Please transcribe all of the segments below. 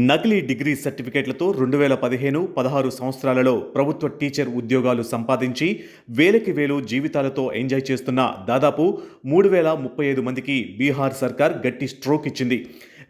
నకిలీ డిగ్రీ సర్టిఫికేట్లతో 2015-16 సంవత్సరాలలో ప్రభుత్వ టీచర్ ఉద్యోగాలు సంపాదించి వేలకి వేలు జీవితాలతో ఎంజాయ్ చేస్తున్న దాదాపు 3035 మందికి బీహార్ సర్కార్ గట్టి స్ట్రోక్ ఇచ్చింది.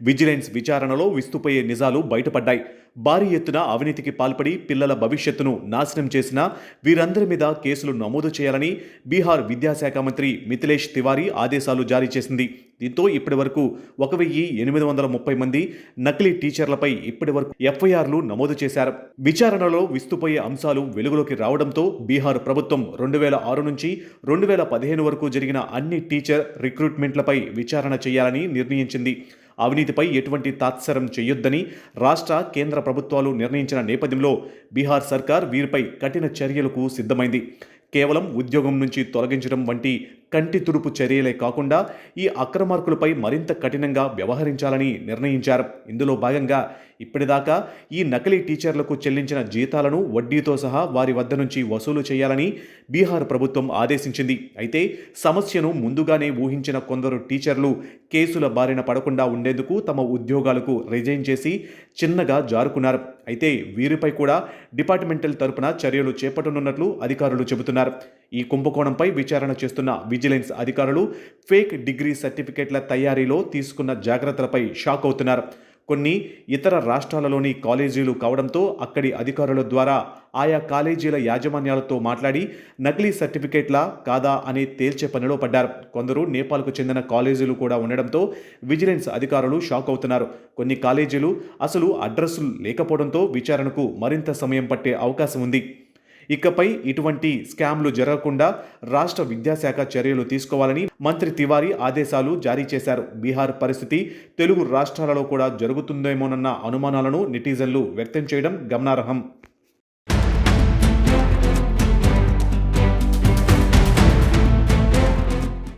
విజిలెన్స్ విచారణలో విస్తుపోయే నిజాలు బయటపడ్డాయి. భారీ ఎత్తున అవినీతికి పాల్పడి పిల్లల భవిష్యత్తును నాశనం చేసిన వీరందరి మీద కేసులు నమోదు చేయాలని బీహార్ విద్యాశాఖ మంత్రి మిథిలేష్ తివారీ ఆదేశాలు జారీ చేసింది. దీంతో ఇప్పటివరకు 1830 మంది నకిలీ టీచర్లపై ఇప్పటివరకు ఎఫ్ఐఆర్లు నమోదు చేశారు. విచారణలో విస్తుపోయే అంశాలు వెలుగులోకి రావడంతో బీహార్ ప్రభుత్వం 2006 నుంచి 2015 వరకు జరిగిన అన్ని టీచర్ రిక్రూట్మెంట్లపై విచారణ చేయాలని నిర్ణయించింది. అవినీతిపై ఎటువంటి తాత్సారం చేయొద్దని రాష్ట్ర, కేంద్ర ప్రభుత్వాలు నిర్ణయించిన నేపథ్యంలో బీహార్ సర్కార్ వీరిపై కఠిన చర్యలకు సిద్ధమైంది. కేవలం ఉద్యోగం నుంచి తొలగించడం వంటి కంటి తుడుపు చర్యలే కాకుండా ఈ అక్రమార్కులపై మరింత కఠినంగా వ్యవహరించాలని నిర్ణయించారు. ఇందులో భాగంగా ఇప్పటిదాకా ఈ నకిలీ టీచర్లకు చెల్లించిన జీతాలను వడ్డీతో సహా వారి వద్ద నుంచి వసూలు చేయాలని బీహార్ ప్రభుత్వం ఆదేశించింది. అయితే సమస్యను ముందుగానే ఊహించిన కొందరు టీచర్లు కేసుల బారిన పడకుండా ఉండేందుకు తమ ఉద్యోగాలకు రిజైన్ చేసి చిన్నగా జారుకున్నారు. అయితే వీరిపై కూడా డిపార్ట్మెంటల్ తరపున చర్యలు చేపట్టనున్నట్లు అధికారులు చెబుతున్నారు. ఈ కుంభకోణంపై విచారణ చేస్తున్న విజిలెన్స్ అధికారులు ఫేక్ డిగ్రీ సర్టిఫికేట్ల తయారీలో తీసుకున్న జాగ్రత్తలపై షాక్ అవుతున్నారు. కొన్ని ఇతర రాష్ట్రాలలోని కాలేజీలు కావడంతో అక్కడి అధికారుల ద్వారా ఆయా కాలేజీల యాజమాన్యాలతో మాట్లాడి నకిలీ సర్టిఫికేట్లా కాదా అని తేల్చే పనిలో పడ్డారు. కొందరు నేపాల్కు చెందిన కాలేజీలు కూడా ఉండడంతో విజిలెన్స్ అధికారులు షాక్ అవుతున్నారు. కొన్ని కాలేజీలు అసలు అడ్రస్లు లేకపోవడంతో విచారణకు మరింత సమయం పట్టే అవకాశం ఉంది. ఇకపై ఇటువంటి స్కామ్లు జరగకుండా రాష్ట్ర విద్యాశాఖ చర్యలు తీసుకోవాలని మంత్రి తివారీ ఆదేశాలు జారీ చేశారు. బీహార్ పరిస్థితి తెలుగు రాష్ట్రాలలో కూడా జరుగుతుందేమోనన్న అనుమానాలను నెటిజన్లు వ్యక్తం చేయడం గమనార్హం.